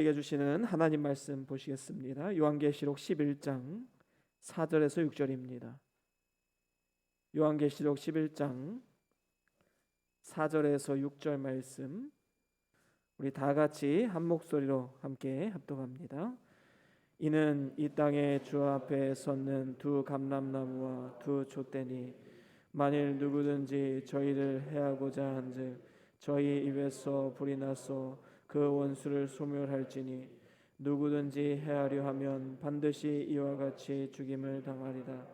우리에게 주시는 하나님 말씀 보시겠습니다. 요한계시록 11장 4절에서 6절입니다. 요한계시록 11장 4절에서 6절 말씀, 우리 다 같이 한 목소리로 함께 합독합니다. 이는 이 땅에 주 앞에 섰는 두 감람나무와 두 촛대니 만일 누구든지 저희를 해하고자 한즉 저희 입에서 불이 나서 그 원수를 소멸할지니 누구든지 해하려 하면 반드시 이와 같이 죽임을 당하리라.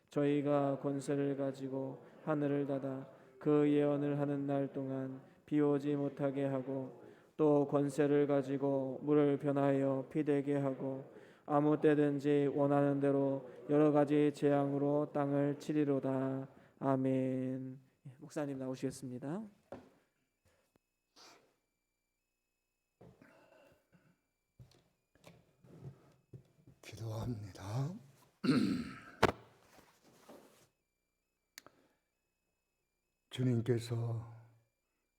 저희가 권세를 가지고 하늘을 닫아 그 예언을 하는 날 동안 비 오지 못하게 하고 또 권세를 가지고 물을 변하여 피 되게 하고 아무 때든지 원하는 대로 여러 가지 재앙으로 땅을 치리로다. 아멘. 목사님 나오시겠습니다. 기도합니다. 주님께서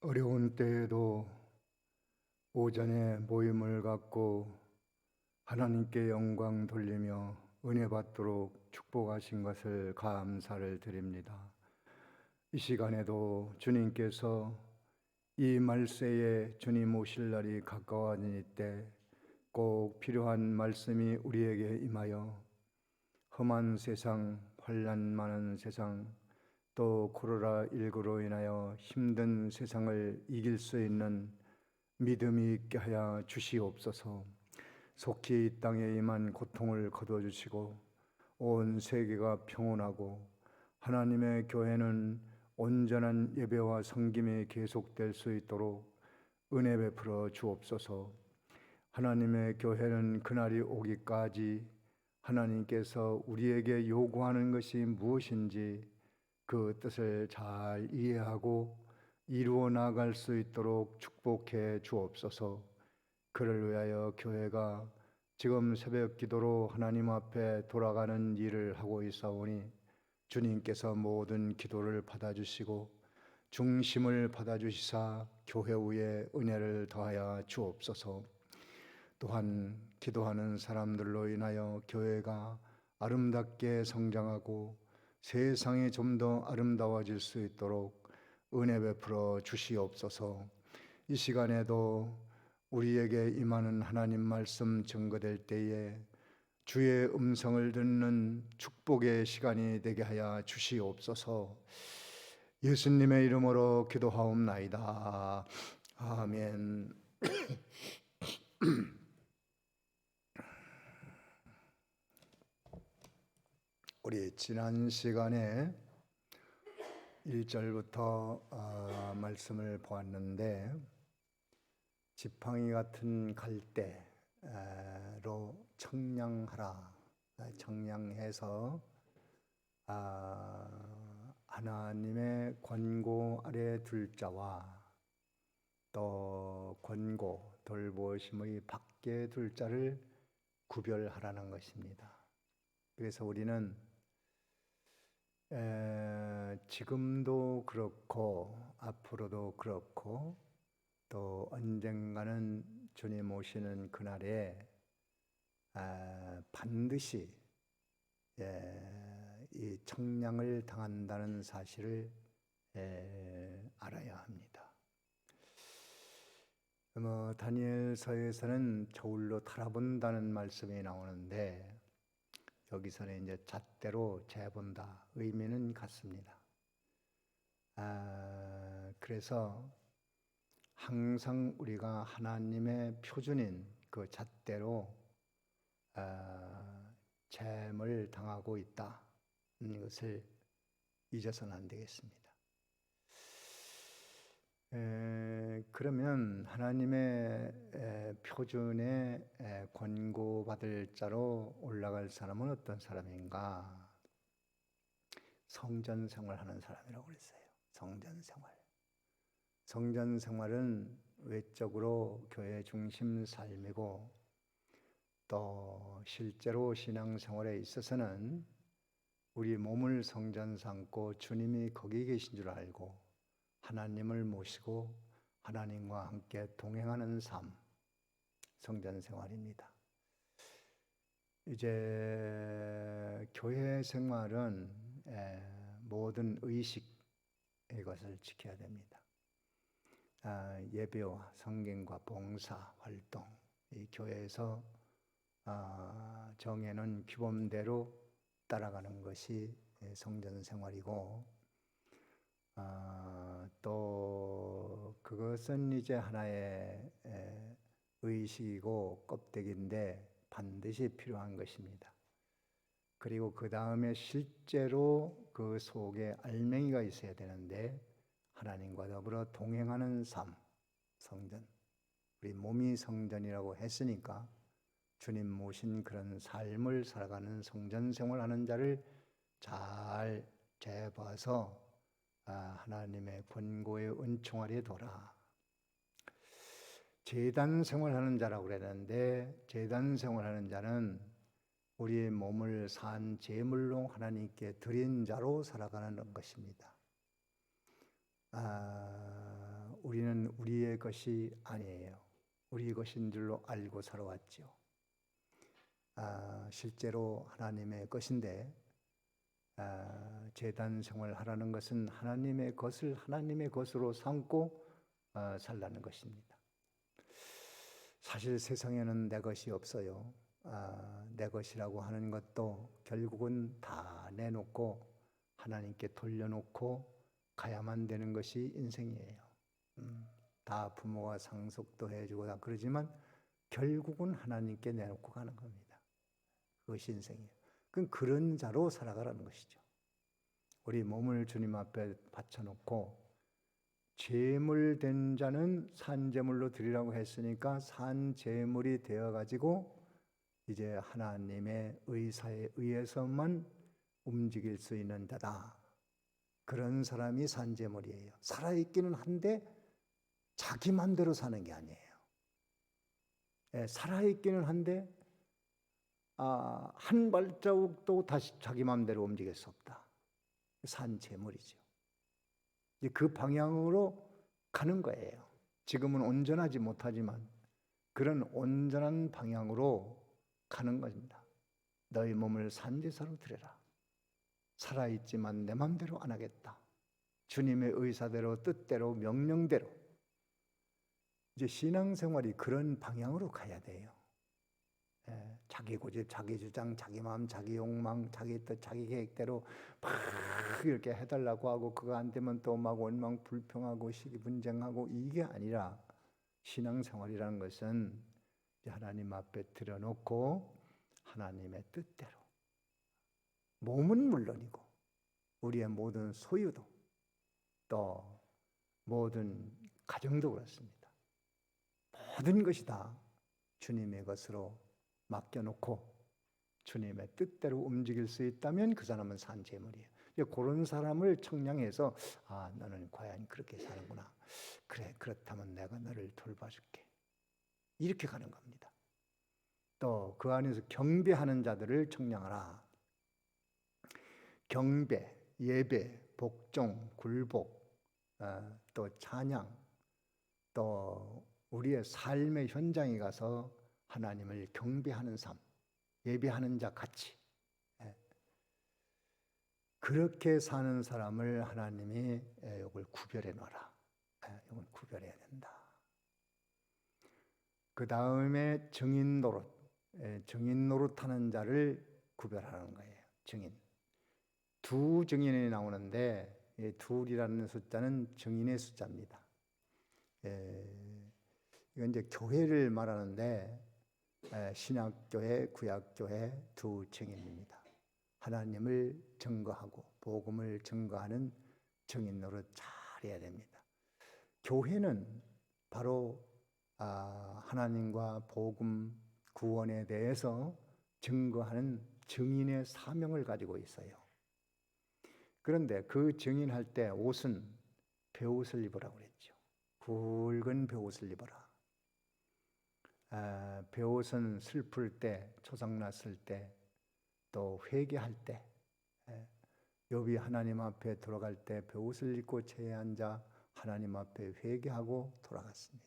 어려운 때에도 오전에 모임을 갖고 하나님께 영광 돌리며 은혜 받도록 축복하신 것을 감사를 드립니다. 이 시간에도 주님께서 이 말세에 주님 오실 날이 가까워지니 때 꼭 필요한 말씀이 우리에게 임하여 험한 세상, 환난 많은 세상, 또 코로나19로 인하여 힘든 세상을 이길 수 있는 믿음이 있게 하여 주시옵소서. 속히 이 땅에 임한 고통을 거둬주시고 온 세계가 평온하고 하나님의 교회는 온전한 예배와 섬김이 계속될 수 있도록 은혜 베풀어 주옵소서. 하나님의 교회는 그날이 오기까지 하나님께서 우리에게 요구하는 것이 무엇인지 그 뜻을 잘 이해하고 이루어 나갈 수 있도록 축복해 주옵소서. 그를 위하여 교회가 지금 새벽 기도로 하나님 앞에 돌아가는 일을 하고 있사오니 주님께서 모든 기도를 받아주시고 중심을 받아주시사 교회 위에 은혜를 더하여 주옵소서. 또한 기도하는 사람들로 인하여 교회가 아름답게 성장하고 세상이 좀 더 아름다워질 수 있도록 은혜 베풀어 주시옵소서. 이 시간에도 우리에게 임하는 하나님 말씀 증거될 때에 주의 음성을 듣는 축복의 시간이 되게 하여 주시옵소서. 예수님의 이름으로 기도하옵나이다. 아멘. 우리 지난 시간에 1절부터 말씀을 보았는데 지팡이 같은 갈대로 청량하라, 청량해서 하나님의 권고 아래 둘 자와 또 권고 돌보심의 밖에 둘 자를 구별하라는 것입니다. 그래서 우리는 지금도 그렇고 앞으로도 그렇고 또 언젠가는 주님 오시는 그날에 반드시 이 청량을 당한다는 사실을 알아야 합니다. 다니엘서에서는 저울로 달아본다는 말씀이 나오는데 여기서는 이제 잣대로 재본다, 의미는 같습니다. 그래서 항상 우리가 하나님의 표준인 그 잣대로 잼을 당하고 있다는 것을 잊어서는 안 되겠습니다. 그러면 하나님의 표준에 권고받을 자로 올라갈 사람은 어떤 사람인가? 성전 생활하는 사람이라고 그랬어요. 성전 생활. 성전 생활은 외적으로 교회 중심 삶이고 또 실제로 신앙생활에 있어서는 우리 몸을 성전 삼고 주님이 거기 계신 줄 알고 하나님을 모시고 하나님과 함께 동행하는 삶, 성전 생활입니다. 이제 교회 생활은 모든 의식 이것을 지켜야 됩니다. 예배와 성경과 봉사 활동, 이 교회에서 정해놓은 규범대로 따라가는 것이 성전 생활이고, 또 그것은 이제 하나의 의식이고 껍데기인데 반드시 필요한 것입니다. 그리고 그 다음에 실제로 그 속에 알맹이가 있어야 되는데, 하나님과 더불어 동행하는 삶, 성전. 우리 몸이 성전이라고 했으니까 주님 모신 그런 삶을 살아가는 성전 생활하는 자를 잘 재봐서 하나님의 권고의 은총 아래 둬라. 제단 생활하는 자라고 그랬는데, 제단 생활하는 자는 우리의 몸을 산 제물로 하나님께 드린 자로 살아가는 것입니다. 우리는 우리의 것이 아니에요. 우리 것인 줄로 알고 살아왔죠. 실제로 하나님의 것인데, 제단 생활하라는 것은 하나님의 것을 하나님의 것으로 삼고 살라는 것입니다. 사실 세상에는 내 것이 없어요. 내 것이라고 하는 것도 결국은 다 내놓고 하나님께 돌려놓고 가야만 되는 것이 인생이에요. 다 부모가 상속도 해주고 다 그러지만 결국은 하나님께 내놓고 가는 겁니다. 그것이 인생이에요. 그럼 그런 자로 살아가라는 것이죠. 우리 몸을 주님 앞에 바쳐놓고 제물된 자는 산제물로 드리라고 했으니까 산제물이 되어가지고 이제 하나님의 의사에 의해서만 움직일 수 있는 자다. 그런 사람이 산제물이에요. 살아있기는 한데 자기 맘대로 사는 게 아니에요. 살아있기는 한데 한 발자국도 다시 자기 맘대로 움직일 수 없다. 산제물이죠. 그 방향으로 가는 거예요. 지금은 온전하지 못하지만 그런 온전한 방향으로 가는 겁니다. 너희 몸을 산제사로 드려라. 살아있지만 내 맘대로 안 하겠다. 주님의 의사대로 뜻대로 명령대로. 이제 신앙생활이 그런 방향으로 가야 돼요. 자기 고집, 자기 주장, 자기 마음, 자기 욕망, 자기 뜻, 자기 계획대로 막 이렇게 해달라고 하고 그거 안 되면 또 막 원망 불평하고 시기 분쟁하고 이게 아니라 신앙생활이라는 것은 하나님 앞에 들여놓고 하나님의 뜻대로 몸은 물론이고 우리의 모든 소유도 또 모든 가정도 그렇습니다. 모든 것이 다 주님의 것으로 맡겨놓고 주님의 뜻대로 움직일 수 있다면 그 사람은 산제물이에요. 그런 사람을 청량해서 너는 과연 그렇게 사는구나. 그래, 그렇다면 내가 너를 돌봐줄게. 이렇게 가는 겁니다. 또 그 안에서 경배하는 자들을 청량하라. 경배, 예배, 복종, 굴복, 또 찬양, 또 우리의 삶의 현장에 가서 하나님을 경배하는 삶, 예배하는 자 같이 그렇게 사는 사람을 하나님이 이걸 구별해 놔라. 이건 구별해야 된다. 그 다음에 증인 노릇하는 자를 구별하는 거예요. 증인. 두 증인이 나오는데 둘이라는 숫자는 증인의 숫자입니다. 이건 이제 교회를 말하는데 신약교회, 구약교회 두 증인입니다. 하나님을 증거하고 복음을 증거하는 증인 노릇 잘해야 됩니다. 교회는 바로 하나님과 복음 구원에 대해서 증거하는 증인의 사명을 가지고 있어요. 그런데 그 증인할 때 옷은 베옷을 입으라고 그랬죠. 굵은 베옷을 입어라. 베옷은 슬플 때, 초상났을 때, 또 회개할 때, 욥이 하나님 앞에 돌아갈 때 베옷을 입고 체에 앉아 하나님 앞에 회개하고 돌아갔습니다.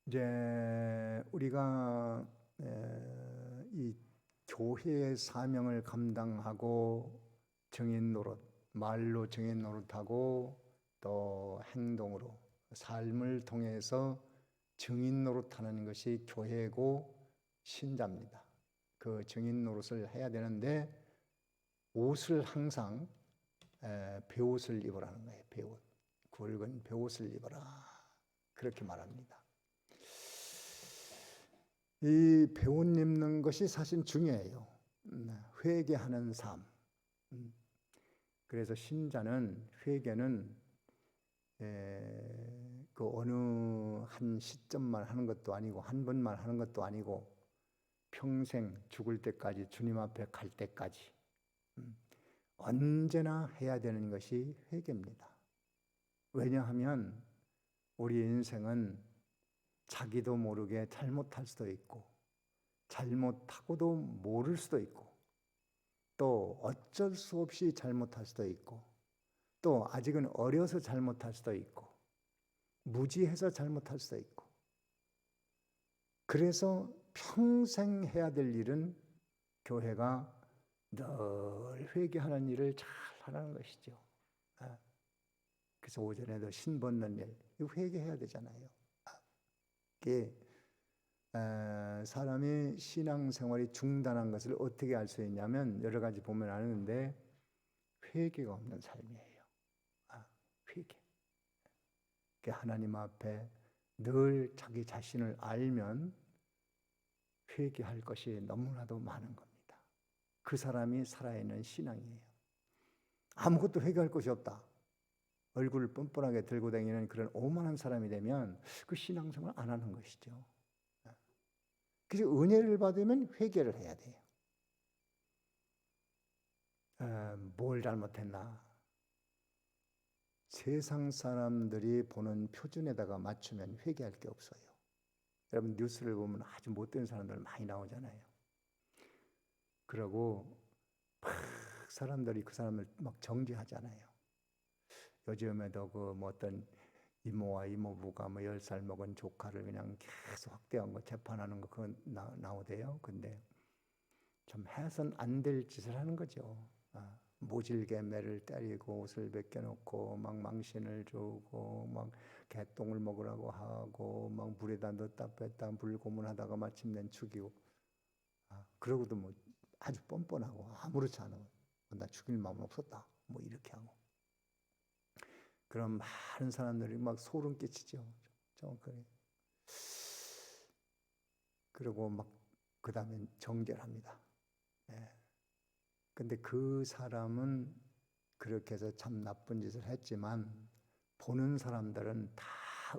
이제 우리가 이 교회의 사명을 감당하고 증인 노릇, 말로 증인 노릇하고 또 행동으로 삶을 통해서 증인 노릇하는 것이 교회고 신자입니다. 그 증인 노릇을 해야 되는데 옷을 항상 베옷을 입으라는 거예요. 베옷, 굵은 베옷을 입어라 그렇게 말합니다. 이 베옷 입는 것이 사실 중요해요. 회개하는 삶. 그래서 신자는 회개는 그 어느 한 시점만 하는 것도 아니고 한 번만 하는 것도 아니고 평생 죽을 때까지 주님 앞에 갈 때까지 언제나 해야 되는 것이 회개입니다. 왜냐하면 우리 인생은 자기도 모르게 잘못할 수도 있고 잘못하고도 모를 수도 있고 또 어쩔 수 없이 잘못할 수도 있고 또 아직은 어려서 잘못할 수도 있고 무지해서 잘못할 수도 있고 그래서 평생 해야 될 일은 교회가 늘 회개하는 일을 잘 하라는 것이죠. 그래서 오전에도 신 벗는 일, 이거 회개해야 되잖아요. 이게 사람이 신앙생활이 중단한 것을 어떻게 알 수 있냐면 여러 가지 보면 아는데 회개가 없는 삶이에요. 회개. 하나님 앞에 늘 자기 자신을 알면 회개할 것이 너무나도 많은 겁니다. 그 사람이 살아있는 신앙이에요. 아무것도 회개할 것이 없다. 얼굴을 뻔뻔하게 들고 다니는 그런 오만한 사람이 되면 그 신앙생활 안 하는 것이죠. 그래서 은혜를 받으면 회개를 해야 돼요. 뭘 잘못했나? 세상 사람들이 보는 표준에다가 맞추면 회개할 게 없어요. 여러분 뉴스를 보면 아주 못된 사람들 많이 나오잖아요. 그러고 막 사람들이 그 사람을 막 정죄하잖아요. 요즘에도 그 뭐 어떤 이모와 이모부가 뭐 10살 먹은 조카를 그냥 계속 학대한 거 재판하는 거 그거 나오대요. 근데 좀 해선 안 될 짓을 하는 거죠. 모질게 매를 때리고 옷을 벗겨놓고 막 망신을 주고 막 개똥을 먹으라고 하고 막 물에다 넣었다 뺐다 물고문하다가 마침내 죽이고 그러고도 뭐 아주 뻔뻔하고 아무렇지 않아. 나 죽일 마음은 없었다. 뭐 이렇게 하고. 그럼 많은 사람들이 막 소름 끼치죠. 그래. 그리고 막 그 다음에 정죄를 합니다. 근데 그 사람은 그렇게 해서 참 나쁜 짓을 했지만 보는 사람들은 다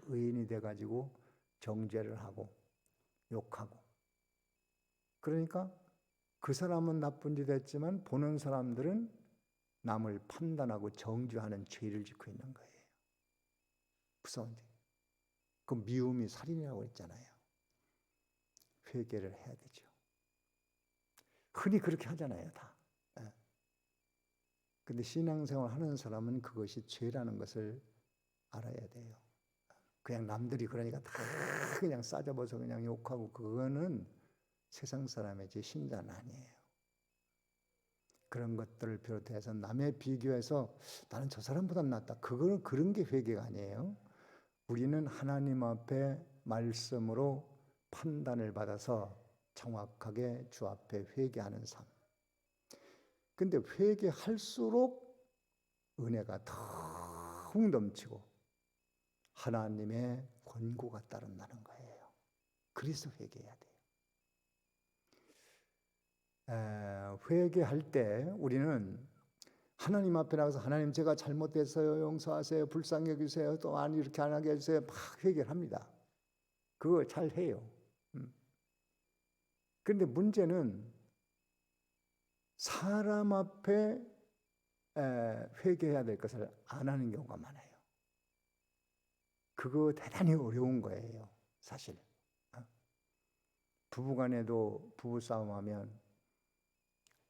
의인이 돼가지고 정죄를 하고 욕하고 그러니까 그 사람은 나쁜 짓 했지만 보는 사람들은 남을 판단하고 정죄하는 죄를 짓고 있는 거예요. 무서운데 그 미움이 살인이라고 했잖아요. 회개를 해야 되죠. 흔히 그렇게 하잖아요, 다. 근데 신앙생활 하는 사람은 그것이 죄라는 것을 알아야 돼요. 그냥 남들이 그러니까 다 그냥 싸잡아서 그냥 욕하고 그거는 세상 사람이지 신자는 아니에요. 그런 것들을 비롯해서 남의 비교해서 나는 저 사람보다 낫다. 그거는 그런 게 회개가 아니에요. 우리는 하나님 앞에 말씀으로 판단을 받아서 정확하게 주 앞에 회개하는 삶. 근데 회개할수록 은혜가 더욱 넘치고 하나님의 권고가 따른다는 거예요. 그래서 회개해야 돼요. 회개할 때 우리는 하나님 앞에 나가서 하나님 제가 잘못했어요. 용서하세요. 불쌍히 여기세요. 또 아니 이렇게 안 하게 해주세요. 막 회개를 합니다. 그거 잘 해요. 그런데 문제는 사람 앞에 회개해야 될 것을 안 하는 경우가 많아요. 그거 대단히 어려운 거예요. 사실. 부부간에도 부부싸움하면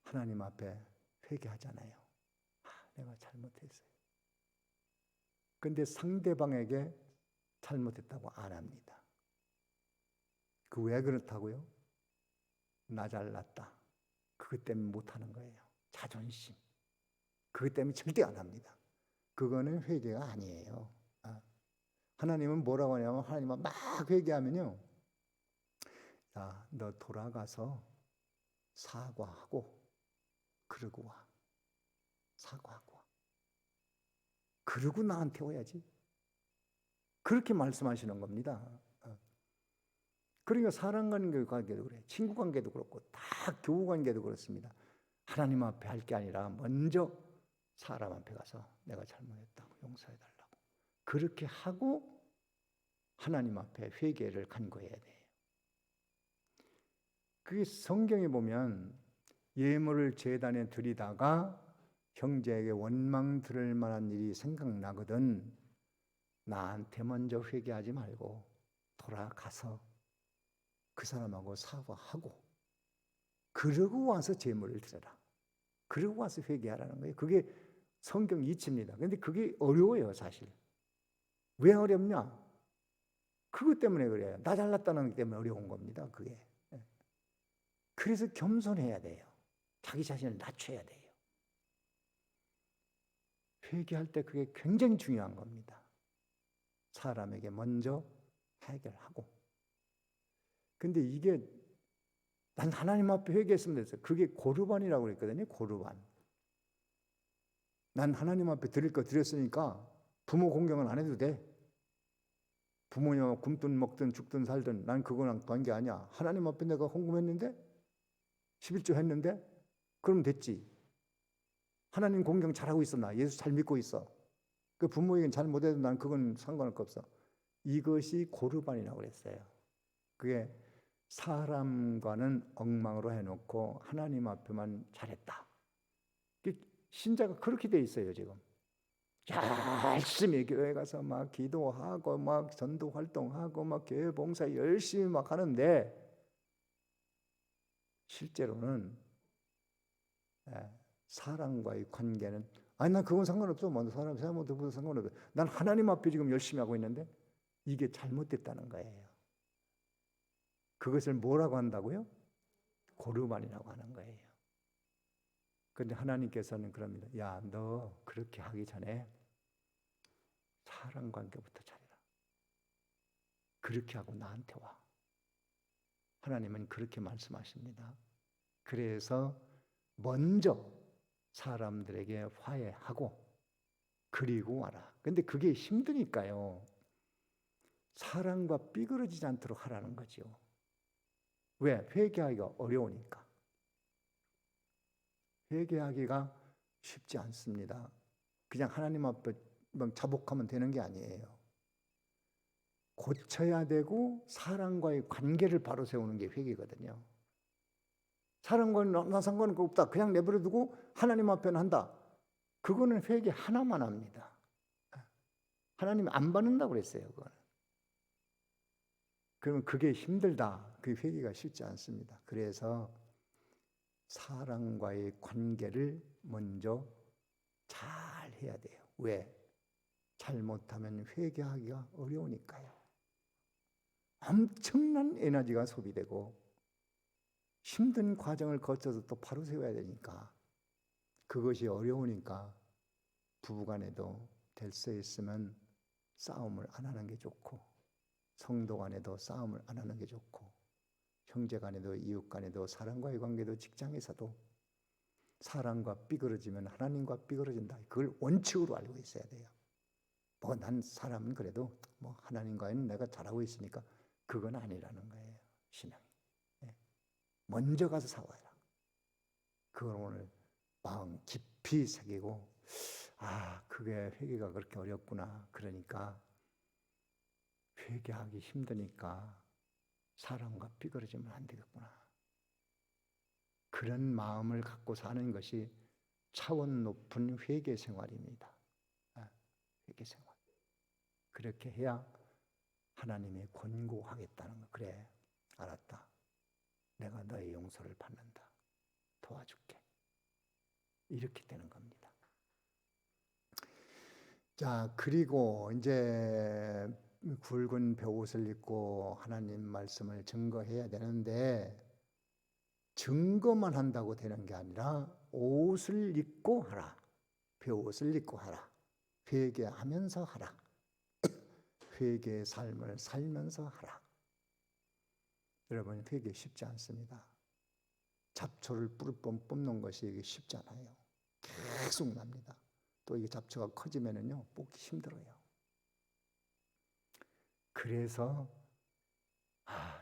하나님 앞에 회개하잖아요. 내가 잘못했어요. 근데 상대방에게 잘못했다고 안 합니다. 그 왜 그렇다고요? 나 잘났다. 그것 때문에 못하는 거예요. 자존심. 그것 때문에 절대 안 합니다. 그거는 회개가 아니에요. 하나님은 뭐라고 하냐면 하나님은 막 회개하면요. 야, 너 돌아가서 사과하고 그러고 와. 사과하고 와. 그러고 나한테 와야지. 그렇게 말씀하시는 겁니다. 그러니까 사람 관계도 그래. 친구 관계도 그렇고 다 교우 관계도 그렇습니다. 하나님 앞에 할 게 아니라 먼저 사람 앞에 가서 내가 잘못했다고 용서해달라고. 그렇게 하고 하나님 앞에 회개를 간구해야 돼요. 그게 성경에 보면 예물을 제단에 드리다가 형제에게 원망 들을 만한 일이 생각나거든 나한테 먼저 회개하지 말고 돌아가서 그 사람하고 사과하고 그러고 와서 제물을 드려라. 그러고 와서 회개하라는 거예요. 그게 성경 이치입니다. 그런데 그게 어려워요, 사실. 왜 어렵냐? 그것 때문에 그래요. 나 잘났다는 것 때문에 어려운 겁니다, 그게. 그래서 겸손해야 돼요. 자기 자신을 낮춰야 돼요. 회개할 때 그게 굉장히 중요한 겁니다. 사람에게 먼저 해결하고. 근데 이게 난 하나님 앞에 회개했으면 됐어요. 그게 고르반이라고 그랬거든요. 고르반. 난 하나님 앞에 드릴 거 드렸으니까 부모 공경은 안 해도 돼. 부모님 굶든 먹든 죽든 살든 난 그거랑 관계 아니야. 하나님 앞에 내가 헌금했는데 11조 했는데 그럼 됐지. 하나님 공경 잘하고 있어. 나 예수 잘 믿고 있어. 그 부모에겐 잘 못해도 난 그건 상관할 거 없어. 이것이 고르반이라고 그랬어요. 그게 사람과는 엉망으로 해놓고 하나님 앞에만 잘했다. 신자가 그렇게 돼 있어요 지금. 열심히 교회 가서 막 기도하고 막 전도 활동하고 막 교회 봉사 열심히 막 하는데 실제로는 사람과의 관계는 아니 난 그건 상관없어. 뭐 사람 세상부터 상관없어. 난 하나님 앞에 지금 열심히 하고 있는데 이게 잘못됐다는 거예요. 그것을 뭐라고 한다고요? 고르반이라고 하는 거예요. 그런데 하나님께서는 그럽니다. 야, 너 그렇게 하기 전에 사람 관계부터 잘해라. 그렇게 하고 나한테 와. 하나님은 그렇게 말씀하십니다. 그래서 먼저 사람들에게 화해하고 그리고 와라. 근데 그게 힘드니까요. 사람과 삐그러지지 않도록 하라는 거죠. 왜? 회개하기가 어려우니까. 회개하기가 쉽지 않습니다. 그냥 하나님 앞에 자복하면 되는 게 아니에요. 고쳐야 되고 사람과의 관계를 바로 세우는 게 회개거든요. 사람과는 나 상관없다. 그냥 내버려 두고 하나님 앞에는 한다. 그거는 회개 하나만 합니다. 하나님 안 받는다고 그랬어요. 그거는. 그러면 그게 힘들다. 그 회개가 쉽지 않습니다. 그래서 사람과의 관계를 먼저 잘 해야 돼요. 왜? 잘못하면 회개하기가 어려우니까요. 엄청난 에너지가 소비되고 힘든 과정을 거쳐서 또 바로 세워야 되니까 그것이 어려우니까 부부간에도 될 수 있으면 싸움을 안 하는 게 좋고 성도 간에도 싸움을 안 하는 게 좋고 형제 간에도 이웃 간에도 사람과의 관계도 직장에서도 사람과 삐그러지면 하나님과 삐그러진다. 그걸 원칙으로 알고 있어야 돼요. 뭐 난 사람은 그래도 뭐 하나님과는 내가 잘하고 있으니까 그건 아니라는 거예요. 신앙이. 먼저 가서 사과해라. 그걸 오늘 마음 깊이 새기고 그게 회개가 그렇게 어렵구나. 그러니까 회개하기 힘드니까 사람과 삐그러지면 안 되겠구나. 그런 마음을 갖고 사는 것이 차원 높은 회개 생활입니다. 회개 생활. 그렇게 해야 하나님이 권고하겠다는 거. 그래, 알았다. 내가 너의 용서를 받는다. 도와줄게. 이렇게 되는 겁니다. 자, 그리고 이제 굵은 베옷을 입고 하나님 말씀을 증거해야 되는데 증거만 한다고 되는 게 아니라 옷을 입고 하라. 베옷을 입고 하라. 회개하면서 하라. 회개의 삶을 살면서 하라. 여러분, 회개 쉽지 않습니다. 잡초를 뿌리뽕 뽑는 것이 이게 쉽잖아요. 계속 납니다. 또 이게 잡초가 커지면은요, 뽑기 힘들어요. 그래서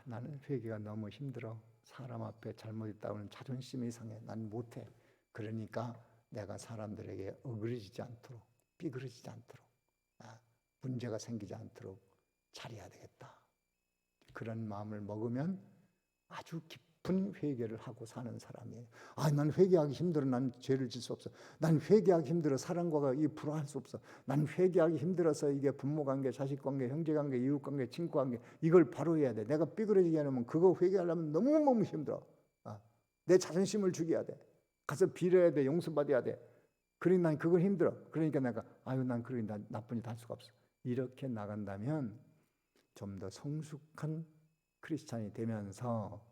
나는 회개가 너무 힘들어. 사람 앞에 잘못했다고는 자존심이 상해. 난 못해. 그러니까 내가 사람들에게 어그러지지 않도록, 삐그러지지 않도록, 문제가 생기지 않도록 잘해야 되겠다. 그런 마음을 먹으면 아주 깊은 회개를 하고 사는 사람이에요. 난 회개하기 힘들어. 난 죄를 질 수 없어. 난 회개하기 힘들어. 사람과 이 불화할 수 없어. 난 회개하기 힘들어서 이게 부모 관계, 자식 관계, 형제 관계, 이웃 관계, 친구 관계 이걸 바로 해야 돼. 내가 삐그러지게 하면 그거 회개하려면 너무너무 힘들어. 내 자존심을 죽여야 돼. 가서 빌어야 돼. 용서받아야 돼. 그러니까 난 그걸 힘들어. 그러니까 내가 난 그러니 나쁜 일 할 수가 없어. 이렇게 나간다면 좀 더 성숙한 크리스찬이 되면서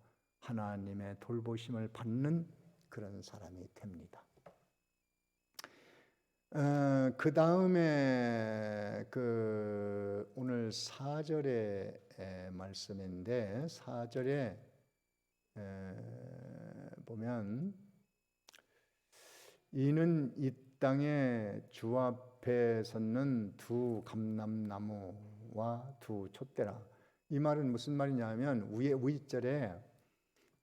하나님의 돌보심을 받는 그런 사람이 됩니다. 그 다음에 오늘 4절의 말씀인데 4절에 보면 이는 이 땅에 주 앞에 섰는 두 감람나무와 두 촛대라. 이 말은 무슨 말이냐면 위에 윗절에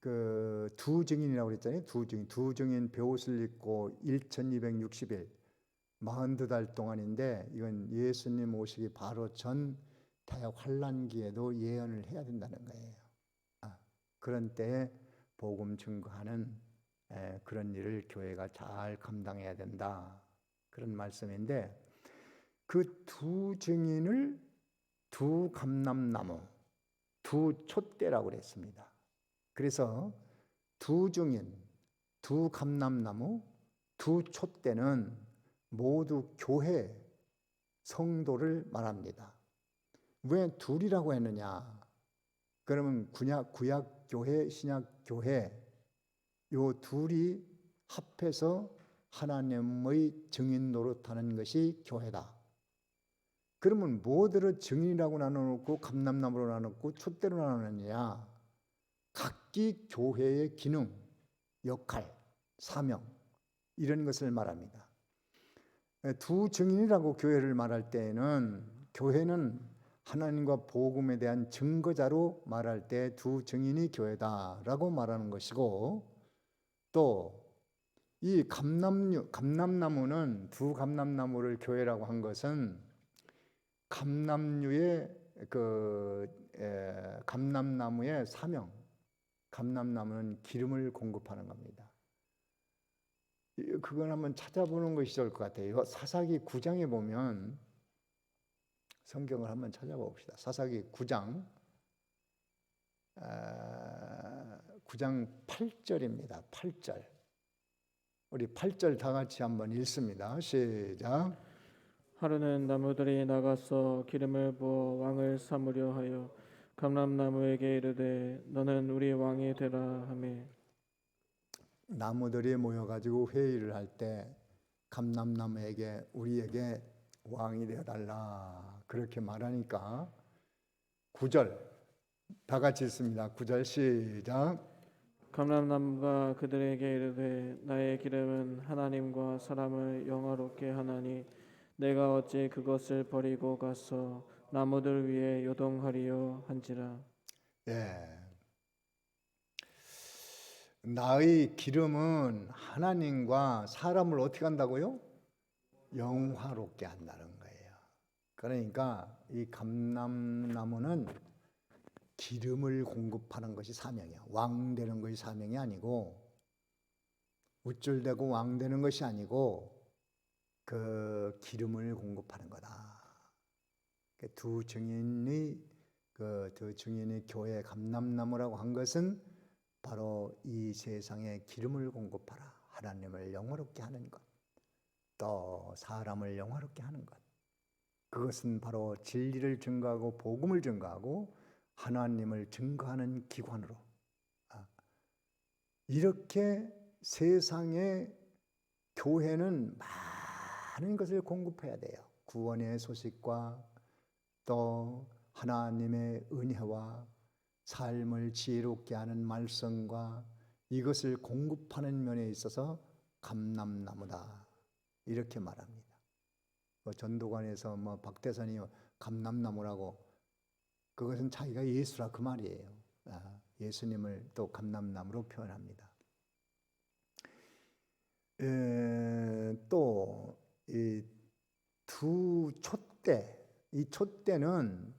두 증인이라고 그랬잖아요. 두 증인 베옷을 입고 1260일 42달 동안인데 이건 예수님 오시기 바로 전 대학 환란기에도 예언을 해야 된다는 거예요. 그런 때에 복음 증거하는 그런 일을 교회가 잘 감당해야 된다. 그런 말씀인데 그 두 증인을 두 감람나무, 두 촛대라고 그랬습니다. 그래서 두 증인, 두 감람나무, 두 촛대는 모두 교회, 성도를 말합니다. 왜 둘이라고 했느냐? 그러면 구약교회, 신약교회 요 둘이 합해서 하나님의 증인 노릇하는 것이 교회다. 그러면 뭐들을 증인이라고 나눠놓고 감람나무로 나눴고 촛대로 나누느냐? 각기 교회의 기능, 역할, 사명 이런 것을 말합니다. 두 증인이라고 교회를 말할 때에는 교회는 하나님과 복음에 대한 증거자로 말할 때 두 증인이 교회다라고 말하는 것이고 또 이 감람나무는 두 감람나무를 교회라고 한 것은 감람류의 감람나무의 사명, 감람나무는 기름을 공급하는 겁니다. 그건 한번 찾아보는 것이 좋을 것 같아요. 사사기 9장에 보면 성경을 한번 찾아봅시다. 사사기 9장 8절입니다. 8절. 우리 8절 다 같이 한번 읽습니다. 시작. 하루는 나무들이 나가서 기름을 부어 왕을 삼으려 하여 감람나무에게 이르되 너는 우리 왕이 되라 하매 나무들이 모여가지고 회의를 할 때 감람나무에게 우리에게 왕이 되어달라 그렇게 말하니까 9절 다 같이 읽습니다. 9절 시작. 감람나무가 그들에게 이르되 나의 기름은 하나님과 사람을 영화롭게 하나니 내가 어찌 그것을 버리고 가서 나무들 위에 요동하리요 한지라. 나의 기름은 하나님과 사람을 어떻게 한다고요? 영화롭게 한다는 거예요. 그러니까 이 감람나무는 기름을 공급하는 것이 사명이야. 왕 되는 것이 사명이 아니고 우쭐대고 왕 되는 것이 아니고 그 기름을 공급하는 거다. 두 증인이 두 증인이 교회 감람나무라고 한 것은 바로 이 세상에 기름을 공급하라. 하나님을 영화롭게 하는 것, 또 사람을 영화롭게 하는 것. 그것은 바로 진리를 증거하고 복음을 증거하고 하나님을 증거하는 기관으로 이렇게 세상에 교회는 많은 것을 공급해야 돼요. 구원의 소식과 또 하나님의 은혜와 삶을 지혜롭게 하는 말씀과 이것을 공급하는 면에 있어서 감람나무다 이렇게 말합니다. 전도관에서 박대선이 감람나무라고 그것은 자기가 예수라 그 말이에요. 예수님을 또 감람나무로 표현합니다. 또 이 두 촛대, 이 촛대는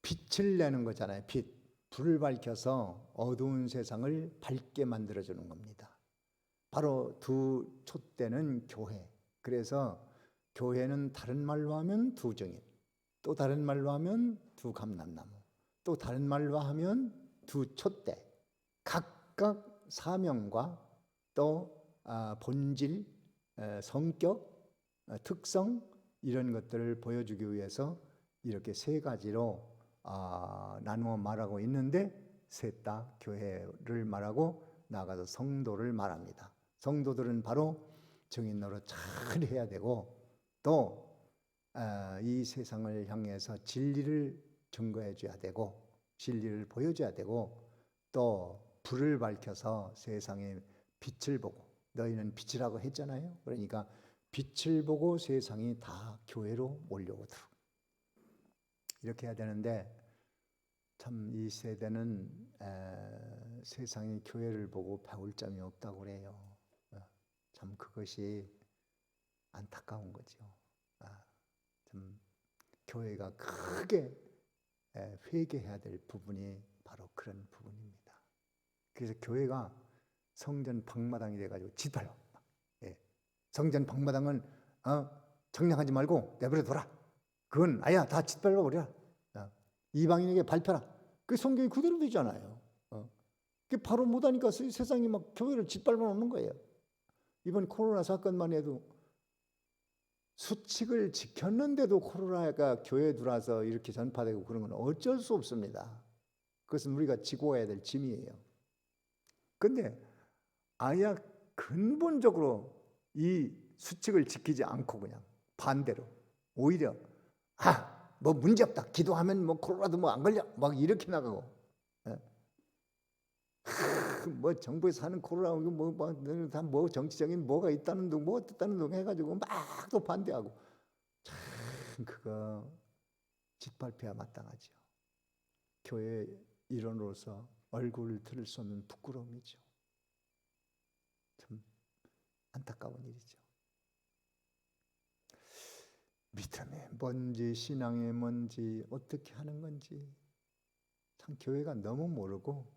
빛을 내는 거잖아요. 불을 밝혀서 어두운 세상을 밝게 만들어주는 겁니다. 바로 두 촛대는 교회. 그래서 교회는 다른 말로 하면 두 증인, 또 다른 말로 하면 두 감람나무, 또 다른 말로 하면 두 촛대. 각각 사명과 또 본질, 성격, 특성 이런 것들을 보여주기 위해서 이렇게 세 가지로 나누어 말하고 있는데 셋 다 교회를 말하고 나아가서 성도를 말합니다. 성도들은 바로 증인 노릇 잘 해야 되고 또 이 세상을 향해서 진리를 증거해 줘야 되고 진리를 보여줘야 되고 또 불을 밝혀서 세상에 빛을 보고 너희는 빛이라고 했잖아요. 그러니까 빛을 보고 세상이 다 교회로 몰려오도록 이렇게 해야 되는데 참 이 세대는 세상이 교회를 보고 배울 점이 없다고 그래요. 참 그것이 안타까운 거죠. 참 교회가 크게 회개해야 될 부분이 바로 그런 부분입니다. 그래서 교회가 성전 방마당이 돼가지고 짓밟아. 성전 방마당은 정량하지 말고 내버려 둬라. 그건 아야 다 짓밟아 버려. 이방인에게 발표라. 그 성경이 그대로 되잖아요. 그게 바로 못하니까 세상이 막 교회를 짓밟아 놓는 거예요. 이번 코로나 사건만 해도 수칙을 지켰는데도 코로나가 교회에 들어와서 이렇게 전파되고 그런 건 어쩔 수 없습니다. 그것은 우리가 지고 가야 될 짐이에요. 근데 아예 근본적으로 이 수칙을 지키지 않고 그냥 반대로 오히려 뭐 문제 없다. 기도하면 뭐 코로나도 뭐 안 걸려. 막 이렇게 나가고. 뭐 정부에서 하는 코로나 뭐 정치적인 뭐가 있다는 둥 뭐 어떻다는 둥 해가지고 막 또 반대하고 참 그거 짓밟혀야 마땅하죠. 교회 일원으로서 얼굴을 들을 수 없는 부끄러움이죠. 참 안타까운 일이죠. 믿음이 뭔지 신앙이 뭔지 어떻게 하는 건지 참 교회가 너무 모르고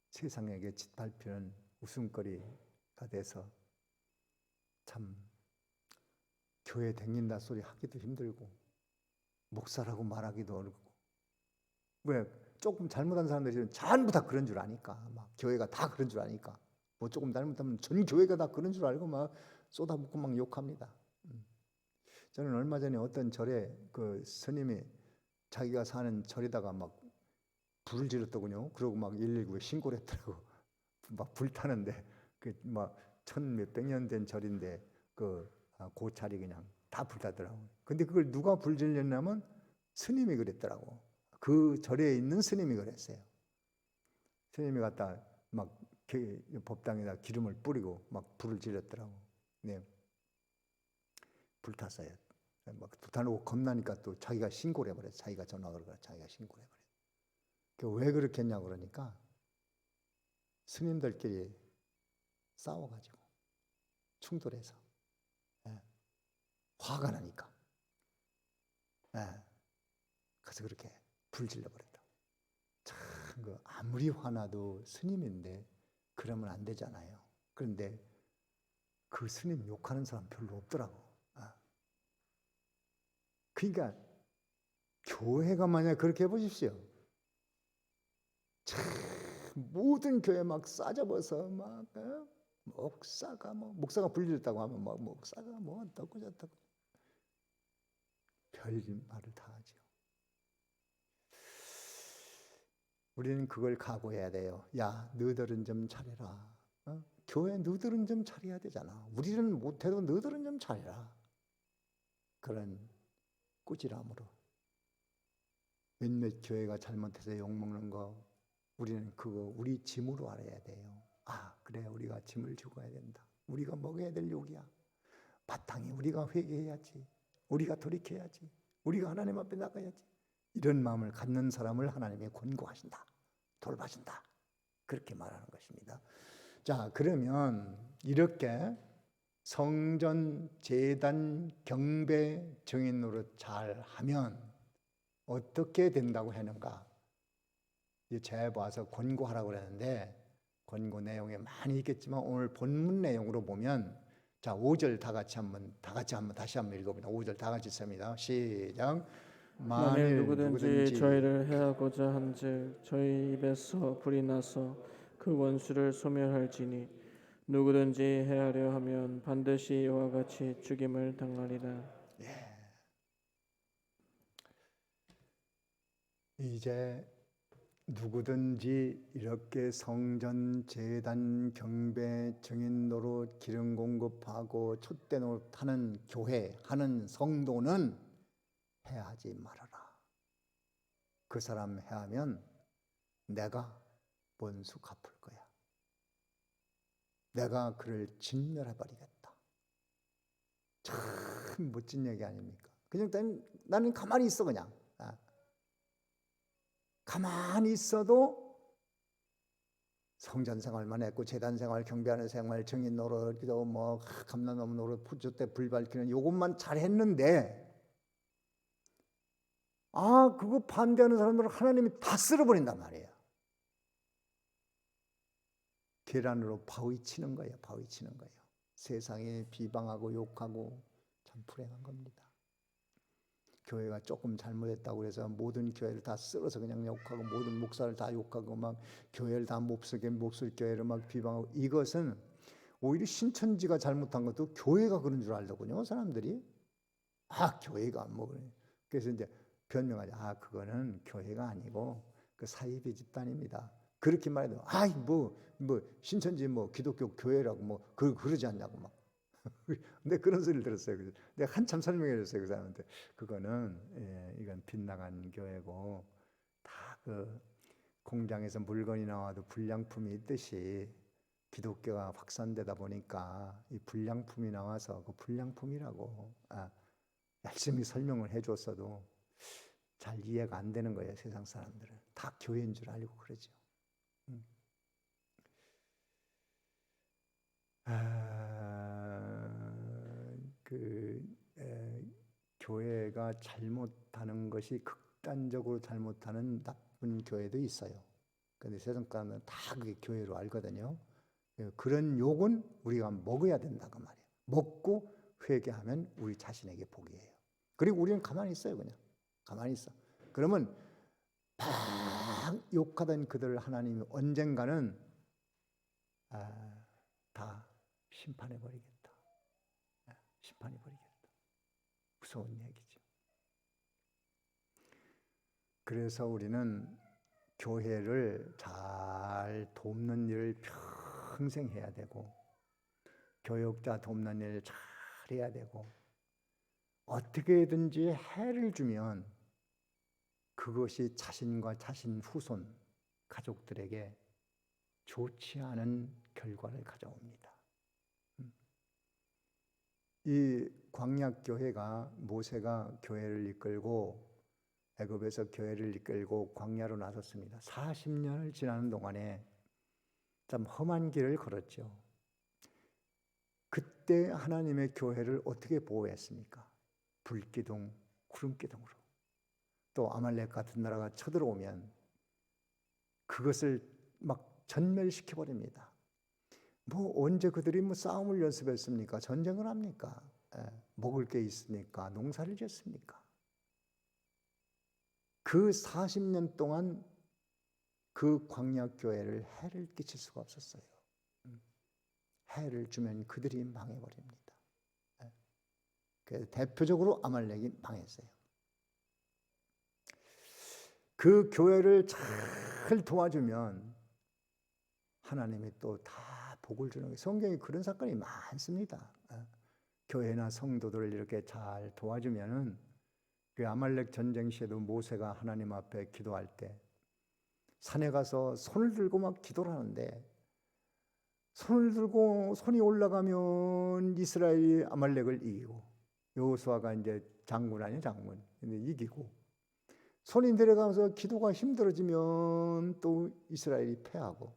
세상에게 짓밟히는 웃음거리가 돼서 참 교회 다닌다 소리 하기도 힘들고 목사라고 말하기도 어렵고 왜 조금 잘못한 사람들이 전부 다 그런 줄 아니까 막 교회가 다 그런 줄 아니까 뭐 조금 잘못하면 전 교회가 다 그런 줄 알고 막 쏟아붓고 막 욕합니다. 저는 얼마 전에 어떤 절에 그 스님이 자기가 사는 절에다가 막 불을 지렀더군요. 그러고 막 119에 신고를 했더라고. 막 불타는데 그 막 천 몇백 년 된 절인데 그 고찰이 그냥 다 불타더라고. 근데 그걸 누가 불 질렸냐면 스님이 그랬더라고. 그 절에 있는 스님이 그랬어요. 스님이 갖다 막 법당에다 기름을 뿌리고 막 불을 질렀더라고. 네. 불탔어요. 막 불타고 겁나니까 또 자기가 신고를 해버렸어. 자기가 전화를 걸어 자기가 신고를 해버렸어. 왜 그렇게 했냐고 그러니까 스님들끼리 싸워가지고 충돌해서 화가 나니까 그래서 그렇게 불질러버렸다. 참 아무리 화나도 스님인데 그러면 안 되잖아요. 그런데 그 스님 욕하는 사람 별로 없더라고. 그러니까 교회가 만약 그렇게 해보십시오. 참 모든 교회 막 싸잡아서 막 목사가 불질렀다고 하면 막 목사가 뭐 어떻고 저떻고 별 말을 다 하죠. 우리는 그걸 각오해야 돼요. 야, 너희들은 좀 잘해라. 교회 너희들은 좀 잘해야 되잖아. 우리는 못해도 너희들은 좀 잘해라. 그런 꾸지람으로. 몇몇 교회가 잘못해서 욕먹는 거 우리는 그거 우리 짐으로 알아야 돼요. 아, 그래, 우리가 짐을 지고 가야 된다. 우리가 먹어야 될 욕이야. 바탕에 우리가 회개해야지. 우리가 돌이켜야지. 우리가 하나님 앞에 나가야지. 이런 마음을 갖는 사람을 하나님이 권고하신다. 돌봐준다. 그렇게 말하는 것입니다. 자, 그러면 이렇게 성전, 제단, 경배, 증인 노릇 잘 하면 어떻게 된다고 하는가? 제가 봐서 권고하라고 그랬는데 권고 내용이 많이 있겠지만 오늘 본문 내용으로 보면 자, 5절 다시 한번 다시 한번 읽어봅니다. 5절 다 같이 씁니다. 시작. 만일 누구든지 저희를 해하고자 한즉 저희 입에서 불이 나서 그 원수를 소멸할지니 누구든지 해하려 하면 반드시 이와 같이 죽임을 당하리라. 예. 이제 누구든지 이렇게 성전, 제단, 경배, 증인 노릇, 기름 공급하고 촛대 노릇하는 교회, 하는 성도는 해하지 말아라. 그 사람 해하면 내가 원수 갚을 거야. 내가 그를 진멸해버리겠다. 참 멋진 얘기 아닙니까? 그냥 나는 가만히 있어 그냥. 가만히 있어도 성전 생활만 했고 제단 생활, 경배하는 생활, 증인 노릇, 기도 뭐 감람나무 노릇, 촛대 불 밝히는 요것만 잘했는데 그거 반대하는 사람들은 하나님이 다 쓸어버린단 말이에요. 계란으로 바위 치는 거예요. 바위 치는 거예요. 세상에 비방하고 욕하고 참 불행한 겁니다. 교회가 조금 잘못했다고 해서 모든 교회를 다 쓸어서 그냥 욕하고 모든 목사를 다 욕하고 막 교회를 다 몹쓸 교회를 막 비방하고 이것은 오히려 신천지가 잘못한 것도 교회가 그런 줄 알더군요. 사람들이 교회가 뭐 그래. 그래서 이제 변명하죠. 그거는 교회가 아니고 그 사이비 집단입니다. 그렇게 말해도 뭐 신천지 뭐 기독교 교회라고 뭐 그러지 않냐고 막. 근데 그런 소리를 들었어요. 그래서 내가 한참 설명해 줬어요. 그 사람한테. 그거는 이건 빗나간 교회고 다 그 공장에서 물건이 나와도 불량품이 있듯이 기독교가 확산되다 보니까 이 불량품이 나와서 그 불량품이라고 열심히 설명을 해줬어도 잘 이해가 안 되는 거예요. 세상 사람들은 다 교회인 줄 알고 그러죠. 교회가 잘못하는 것이 극단적으로 잘못하는 나쁜 교회도 있어요. 그런데 세상 사람은 다 그게 교회로 알거든요. 그런 욕은 우리가 먹어야 된다고 말이에요. 먹고 회개하면 우리 자신에게 복이에요. 그리고 우리는 가만히 있어요. 그냥 가만히 있어. 그러면 막 욕하던 그들을 하나님이 언젠가는 다 심판해버리겠다. 심판해버리겠다. 무서운 얘기죠. 그래서 우리는 교회를 잘 돕는 일을 평생 해야 되고 교역자 돕는 일을 잘 해야 되고 어떻게든지 해를 주면 그것이 자신과 자신 후손, 가족들에게 좋지 않은 결과를 가져옵니다. 이 광야교회가 모세가 교회를 이끌고 애굽에서 교회를 이끌고 광야로 나섰습니다. 40년을 지나는 동안에 참 험한 길을 걸었죠. 그때 하나님의 교회를 어떻게 보호했습니까? 불기둥, 구름기둥으로. 또 아말렉 같은 나라가 쳐들어오면 그것을 막 전멸시켜버립니다. 뭐 언제 그들이 싸움을 연습했습니까? 전쟁을 합니까? 먹을 게 있으니까 농사를 짓습니까? 그 40년 동안 그 광야교회를 해를 끼칠 수가 없었어요. 해를 주면 그들이 망해버립니다. 그래서 대표적으로 아말렉이 망했어요. 그 교회를 잘 도와주면 하나님이 또 다 복을 주는 거예요. 성경에 그런 사건이 많습니다. 교회나 성도들을 이렇게 잘 도와주면은 그 아말렉 전쟁 시에도 모세가 하나님 앞에 기도할 때 산에 가서 손을 들고 막 기도를 하는데 손을 들고 손이 올라가면 이스라엘이 아말렉을 이기고 여호수아가 이제 장군 아니에요, 장군. 근데 이기고 손이 내려가면서 기도가 힘들어지면 또 이스라엘이 패하고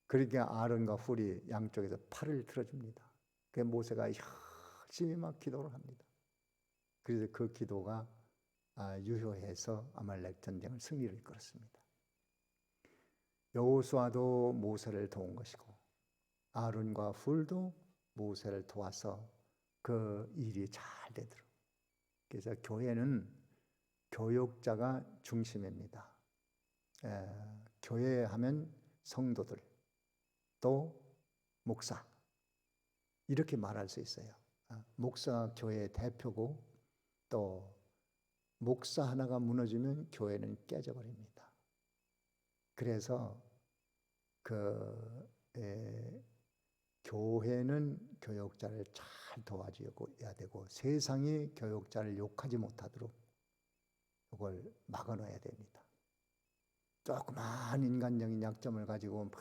그러니까 아론과 훌이 양쪽에서 팔을 들어줍니다. 그 모세가 열심히 막 기도를 합니다. 그래서 그 기도가 유효해서 아말렉 전쟁을 승리를 이끌었습니다. 여호수아도 모세를 도운 것이고 아론과 훌도 모세를 도와서 그 일이 잘 되도록. 그래서 교회는 교육자가 중심입니다. 교회 하면 성도들 또 목사 이렇게 말할 수 있어요. 목사가 교회의 대표고 또 목사 하나가 무너지면 교회는 깨져버립니다. 그래서 교회는 교육자를 잘 도와줘야 되고 세상이 교육자를 욕하지 못하도록 그걸 막아놔야 됩니다. 조그만 인간적인 약점을 가지고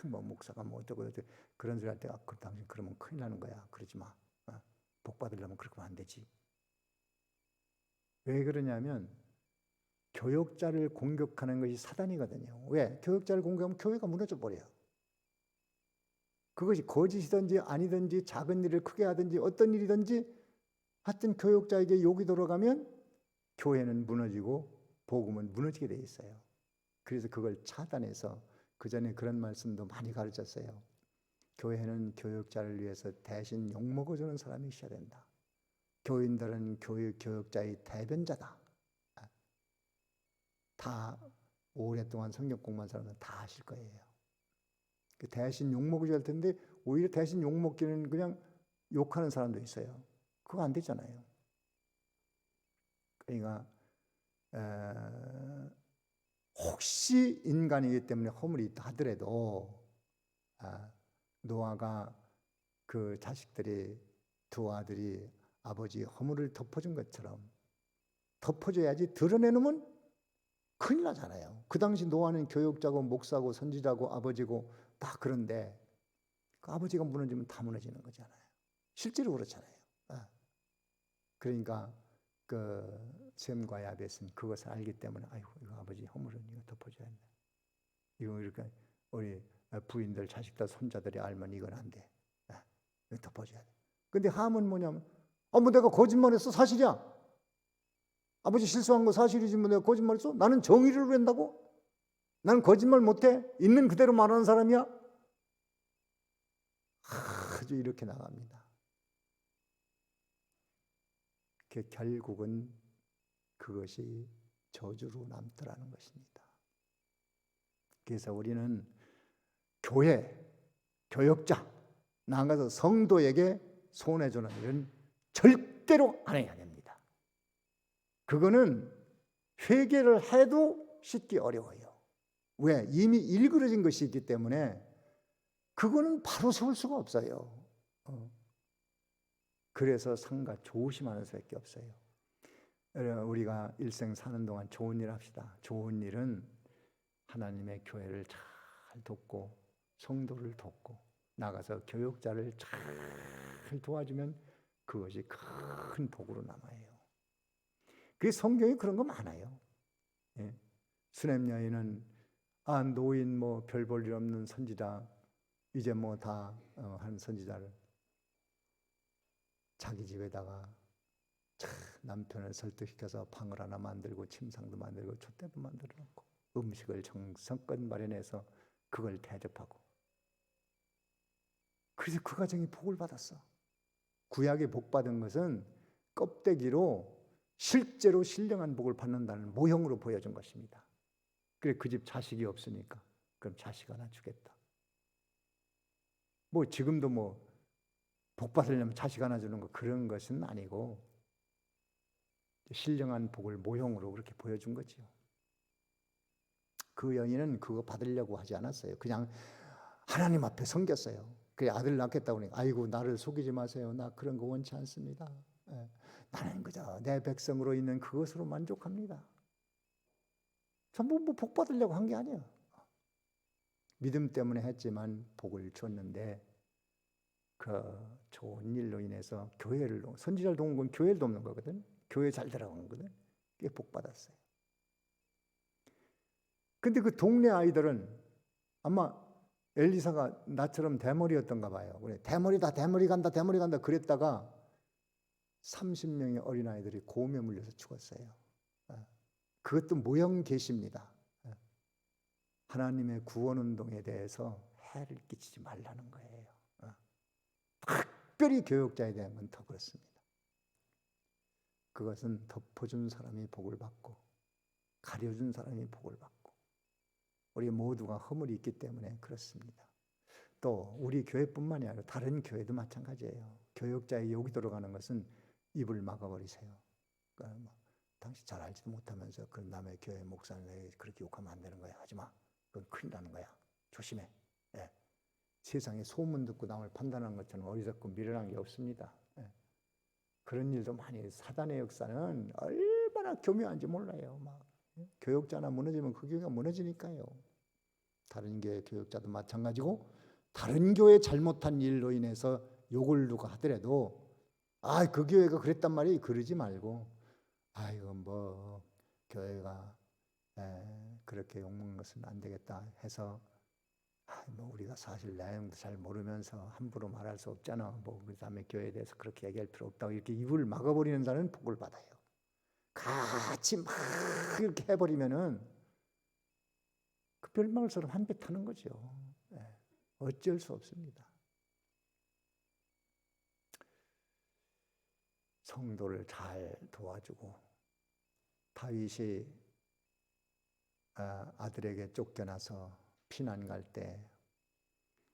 뭐 목사가 뭐 어쩌고 그런 소리 할 때 그 당신 그러면 큰일 나는 거야. 그러지 마. 복 받으려면 그렇게 하면 안 되지. 왜 그러냐면 교육자를 공격하는 것이 사단이거든요. 왜? 교육자를 공격하면 교회가 무너져 버려요. 그것이 거짓이든지 아니든지 작은 일을 크게 하든지 어떤 일이든지 하여튼 교육자에게 욕이 들어가면 교회는 무너지고 복음은 무너지게 돼 있어요. 그래서 그걸 차단해서 그 전에 그런 말씀도 많이 가르쳤어요. 교회는 교육자를 위해서 대신 욕먹어주는 사람이 있어야 된다. 교인들은 교육자의 대변자다. 다 오랫동안 성경 공부한 사람은 다 아실 거예요. 대신 욕먹어줘야 할 텐데 오히려 대신 욕먹기는 그냥 욕하는 사람도 있어요. 그거 안 되잖아요. 그러니까 혹시 인간이기 때문에 허물이 있다 하더라도 노아가 그 자식들이 두 아들이 아버지 허물을 덮어준 것처럼 덮어줘야지 드러내놓으면 큰일 나잖아요. 그 당시 노아는 교육자고 목사고 선지자고 아버지고 다 그런데 그 아버지가 무너지면 다 무너지는 거잖아요. 실제로 그렇잖아요. 그러니까 그 셈과 야벳은 그것을 알기 때문에 아이고 이거 아버지 허물은 이거 덮어줘야 한다. 이거 이렇게 우리 부인들 자식들 손자들이 알면 이건 안 돼. 이거 덮어줘야 돼. 근데 함은 뭐냐면 뭐 내가 거짓말했어 사실이야. 아버지 실수한 거 사실이지 뭐 내가 거짓말했어? 나는 정의를 한다고? 나는 거짓말 못해? 있는 그대로 말하는 사람이야? 아주 이렇게 나갑니다. 결국은 그것이 저주로 남더라는 것입니다. 그래서 우리는 교회, 교역자, 나아가서 성도에게 손해주는 일은 절대로 안 해야 됩니다. 그거는 회개를 해도 쉽기 어려워요. 왜? 이미 일그러진 것이 있기 때문에 그거는 바로 세울 수가 없어요. 그래서 상가 조심하는 수밖에 없어요. 우리가 일생 사는 동안 좋은 일 합시다. 좋은 일은 하나님의 교회를 잘 돕고 성도를 돕고 나가서 교육자를 잘 도와주면 그것이 큰 복으로 남아요. 그 성경에 그런 거 많아요. 예. 수냄 여인은 노인 뭐 별 볼 일 없는 선지자 이제 뭐 다 한 선지자를 자기 집에다가 남편을 설득시켜서 방을 하나 만들고 침상도 만들고 촛대도 만들어 놓고 음식을 정성껏 마련해서 그걸 대접하고 그래서 그 가정이 복을 받았어. 구약에 복 받은 것은 껍데기로 실제로 신령한 복을 받는다는 모형으로 보여준 것입니다. 그래 그 집 자식이 없으니까 그럼 자식 하나 주겠다. 뭐 지금도 뭐 복 받으려면 자식 하나 주는 거 그런 것은 아니고 신령한 복을 모형으로 그렇게 보여준 거지요. 그 여인은 그거 받으려고 하지 않았어요. 그냥 하나님 앞에 섬겼어요. 그 아들 낳겠다고 그러니까 아이고 나를 속이지 마세요. 나 그런 거 원치 않습니다. 나는 그저 내 백성으로 있는 그것으로 만족합니다. 전부 뭐 복 받으려고 한 게 아니에요. 믿음 때문에 했지만 복을 줬는데 그 좋은 일로 인해서 교회를 선지자를 돕는 건 교회를 돕는 거거든. 교회 잘 들어간 거거든. 그게 복 받았어요. 근데 그 동네 아이들은 아마 엘리사가 나처럼 대머리였던가 봐요. 그래 대머리다 대머리 간다 대머리 간다 그랬다가 30명의 어린아이들이 곰에 물려서 죽었어요. 그것도 모형 계시입니다. 하나님의 구원운동에 대해서 해를 끼치지 말라는 거예요. 특별히 교역자에 대한 건 더 그렇습니다. 그것은 덮어준 사람이 복을 받고 가려준 사람이 복을 받고 우리 모두가 허물이 있기 때문에 그렇습니다. 또 우리 교회뿐만이 아니라 다른 교회도 마찬가지예요. 교역자의 욕이 들어가는 것은 입을 막아버리세요. 그러니까 뭐, 당신 잘 알지도 못하면서 그 남의 교회 목사는 그렇게 욕하면 안 되는 거야. 하지 마. 그건 큰일 나는 거야. 조심해. 예. 세상에 소문 듣고 남을 판단하는 것처럼 어리석고 미련한 게 없습니다. 예. 그런 일도 많이 사단의 역사는 얼마나 교묘한지 몰라요. 막 교역자나 무너지면 그 교회가 무너지니까요. 다른 교회 교역자도 마찬가지고 다른 교회 잘못한 일로 인해서 욕을 누가 하더라도 그 교회가 그랬단 말이 그러지 말고 이거 뭐 교회가 그렇게 욕먹는 것은 안 되겠다 해서 뭐 우리가 사실 내용도 잘 모르면서 함부로 말할 수 없잖아. 뭐 그다음에 교회에 대해서 그렇게 얘기할 필요 없다고 이렇게 입을 막아버리는 자는 복을 받아요. 같이 막 이렇게 해버리면은 그 별망을처럼 한 배 타는 거죠. 어쩔 수 없습니다. 성도를 잘 도와주고 다윗이 아들에게 쫓겨나서 피난 갈 때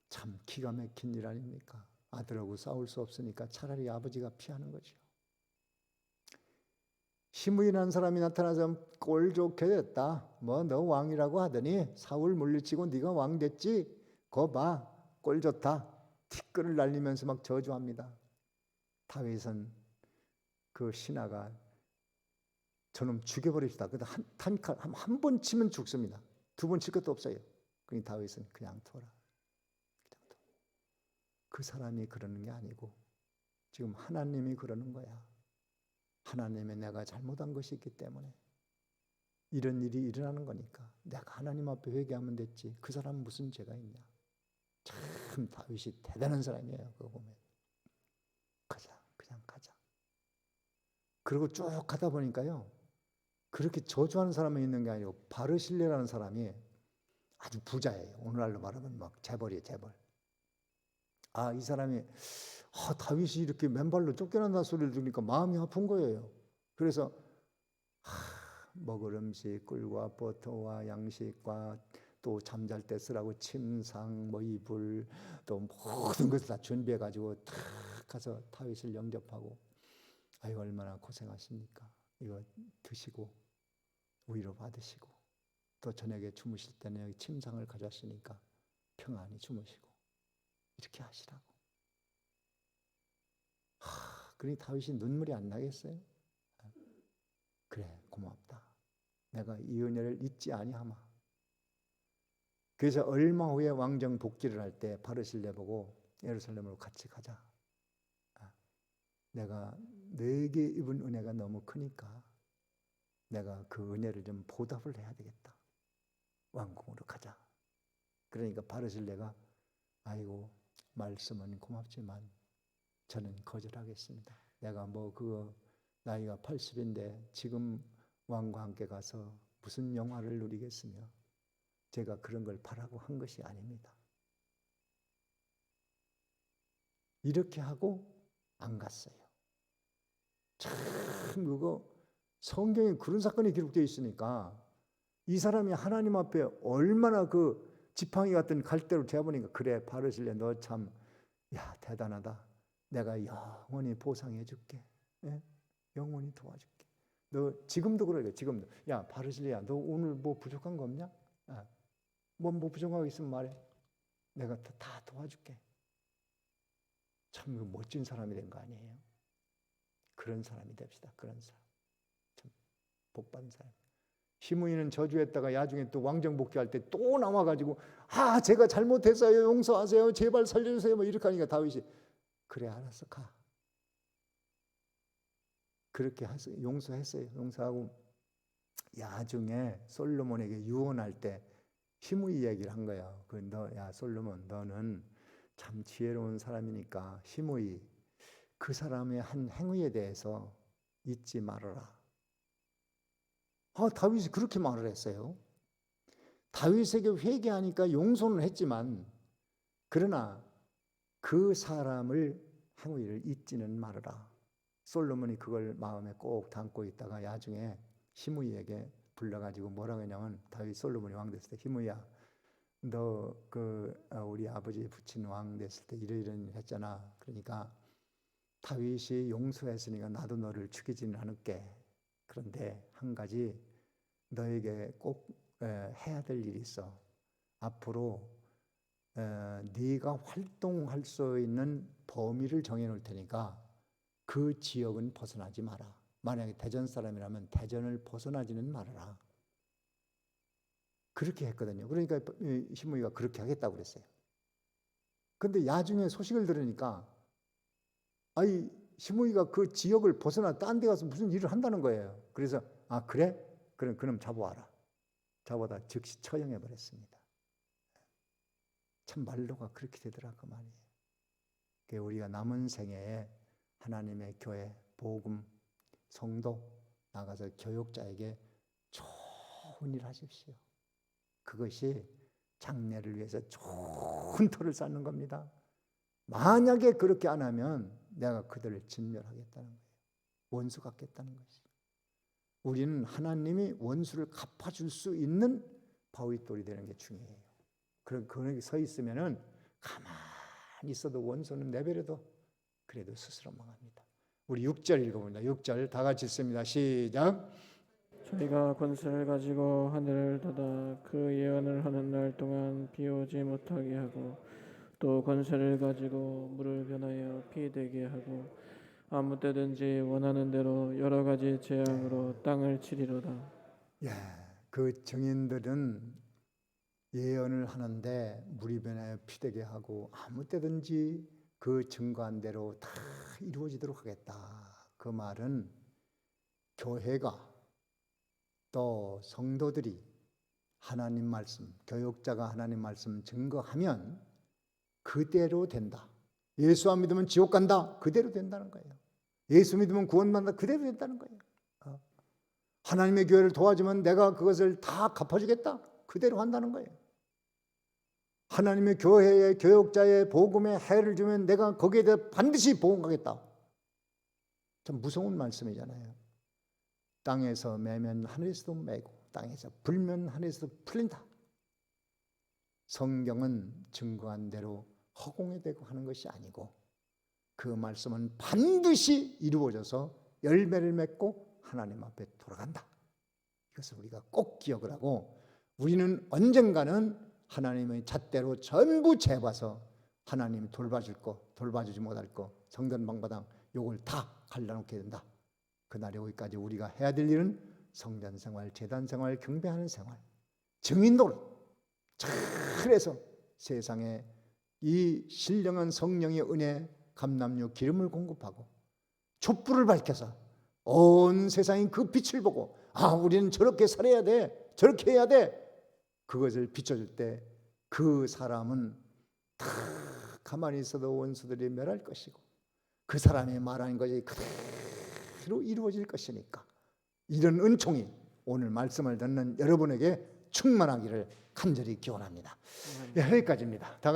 참 기가 막힌 일 아닙니까? 아들하고 싸울 수 없으니까 차라리 아버지가 피하는 거죠. 시므이라는 사람이 나타나서 꼴 좋게 됐다. 뭐 너 왕이라고 하더니 사울 물리치고 네가 왕 됐지? 거 봐. 꼴 좋다. 티끌을 날리면서 막 저주합니다. 다윗은 그 신하가 저놈 죽여버립시다. 한 번 치면 죽습니다. 두 번 칠 것도 없어요. 그러니 다윗은 그냥 둬라. 그 사람이 그러는 게 아니고 지금 하나님이 그러는 거야. 하나님의 내가 잘못한 것이 있기 때문에 이런 일이 일어나는 거니까 내가 하나님 앞에 회개하면 됐지. 그 사람은 무슨 죄가 있냐. 참 다윗이 대단한 사람이에요. 그거 보면 가자, 그냥 가자. 그리고 쭉 가다 보니까요, 그렇게 저주하는 사람이 있는 게 아니고 바르실레라는 사람이 아주 부자예요. 오늘날로 말하면 막 재벌이에요, 재벌. 이 사람이 다윗이 이렇게 맨발로 쫓겨난다는 소리를 들으니까 마음이 아픈 거예요. 그래서 먹을 음식, 꿀과 버터와 양식과 또 잠잘 때 쓰라고 침상, 뭐 이불, 또 모든 것을 다 준비해가지고 탁 가서 다윗을 영접하고 아유 얼마나 고생하십니까? 이거 드시고 위로 받으시고 또 저녁에 주무실 때는 여기 침상을 가져왔으니까 평안히 주무시고 이렇게 하시라고. 그러니 다윗이 눈물이 안 나겠어요? 그래 고맙다. 내가 이 은혜를 잊지 아니하마. 그래서 얼마 후에 왕정 복귀를 할 때 바르실레 보고 예루살렘으로 같이 가자. 내가 너에게 입은 은혜가 너무 크니까 내가 그 은혜를 좀 보답을 해야 되겠다. 왕궁으로 가자. 그러니까 바르실레가 아이고 말씀은 고맙지만 저는 거절하겠습니다. 내가 뭐 그 나이가 80인데 지금 왕과 함께 가서 무슨 영화를 누리겠으며 제가 그런 걸 바라고 한 것이 아닙니다. 이렇게 하고 안 갔어요. 참 그거 성경에 그런 사건이 기록되어 있으니까 이 사람이 하나님 앞에 얼마나 그 지팡이 같은 갈대로 재보니까 그래 바르실레 너 참 대단하다. 내가 영원히 보상해 줄게. 영원히 도와줄게. 너 지금도 그러게. 지금도. 야 바르실리야, 너 오늘 뭐 부족한 거 없냐? 뭐 부족한 거 있으면 말해. 내가 다 도와줄게. 참 멋진 사람이 된 거 아니에요? 그런 사람이 됩시다. 그런 사람. 참 복받은 사람. 시므이는 저주했다가 야중에 또 왕정 복귀할 때 또 나와가지고 제가 잘못했어요. 용서하세요. 제발 살려주세요. 뭐 이렇게 하니까 다윗이 그래 알았어 가. 그렇게 용서했어요. 용서하고 야중에 솔로몬에게 유언할 때 시므이 얘기를 한 거예요. 야 솔로몬, 너는 참 지혜로운 사람이니까 시므이 그 사람의 한 행위에 대해서 잊지 말아라. 다윗이 그렇게 말을 했어요. 다윗에게 회개하니까 용서는 했지만 그러나 그 사람을 행위를 잊지는 말아라. 솔로몬이 그걸 마음에 꼭 담고 있다가 야중에 시므이에게 불러가지고 뭐라고 했냐면 다윗 솔로몬이 왕 됐을 때 시므이야, 너 우리 아버지 부친 왕 됐을 때 이러이러한 했잖아. 그러니까 다윗이 용서했으니까 나도 너를 죽이지는 않을게. 그런데 한 가지 너에게 꼭 해야 될 일이 있어. 앞으로 네가 활동할 수 있는 범위를 정해놓을 테니까 그 지역은 벗어나지 마라. 만약에 대전 사람이라면 대전을 벗어나지는 말아라. 그렇게 했거든요. 그러니까 시므이가 그렇게 하겠다고 그랬어요. 근데 야중에 소식을 들으니까 시므이가 그 지역을 벗어나 딴 데 가서 무슨 일을 한다는 거예요. 그래서 그래? 그럼 잡아와라. 잡아다 즉시 처형해 버렸습니다. 참 말로가 그렇게 되더라 그 말이에요. 그러니까 우리가 남은 생애에 하나님의 교회, 복음, 성도 나가서 교육자에게 좋은 일 하십시오. 그것이 장래를 위해서 좋은 터를 쌓는 겁니다. 만약에 그렇게 안 하면 내가 그들을 진멸하겠다는 거예요. 원수 갖겠다는 것이. 우리는 하나님이 원수를 갚아줄 수 있는 바위돌이 되는 게 중요해요. 그런 서 있으면은 가만히 있어도 원수는 내버려도 그래도 스스로 망합니다. 우리 6절 읽어봅니다. 6절 다 같이 읽습니다. 시작. 저희가 권세를 가지고 하늘을 닫아 그 예언을 하는 날 동안 비 오지 못하게 하고 또 권세를 가지고 물을 변하여 피 되게 하고 아무 때든지 원하는 대로 여러 가지 재앙으로 땅을 치리로다. 그 증인들은 예언을 하는데 물이 변하여 피 되게 하고 아무 때든지 그 증거한 대로 다 이루어지도록 하겠다. 그 말은 교회가 또 성도들이 하나님 말씀, 교육자가 하나님 말씀 증거하면 그대로 된다. 예수 안 믿으면 지옥 간다. 그대로 된다는 거예요. 예수 믿으면 구원받는다. 그대로 된다는 거예요. 하나님의 교회를 도와주면 내가 그것을 다 갚아주겠다. 그대로 한다는 거예요. 하나님의 교회의 교육자의 복음에 해를 주면 내가 거기에 대해 반드시 보응하겠다. 참 무서운 말씀이잖아요. 땅에서 매면 하늘에서도 매고 땅에서 불면 하늘에서도 풀린다. 성경은 증거한 대로 허공에 대고 하는 것이 아니고 그 말씀은 반드시 이루어져서 열매를 맺고 하나님 앞에 돌아간다. 이것을 우리가 꼭 기억을 하고 우리는 언젠가는 하나님의 잣대로 전부 재봐서 하나님이 돌봐줄 거, 돌봐주지 못할 거, 성전 방바닥 요걸 다 갈라놓게 된다. 그날이 오기까지 우리가 해야 될 일은 성전 생활, 제단 생활, 경배하는 생활, 증인도를 잘해서 세상에 이 신령한 성령의 은혜, 감람유, 기름을 공급하고 촛불을 밝혀서 온 세상이 그 빛을 보고 우리는 저렇게 살아야 돼, 저렇게 해야 돼. 그것을 비춰줄 때 그 사람은 다 가만히 있어도 원수들이 멸할 것이고 그 사람이 말하는 것이 그대로 이루어질 것이니까 이런 은총이 오늘 말씀을 듣는 여러분에게 충만하기를 간절히 기원합니다. 여기까지입니다.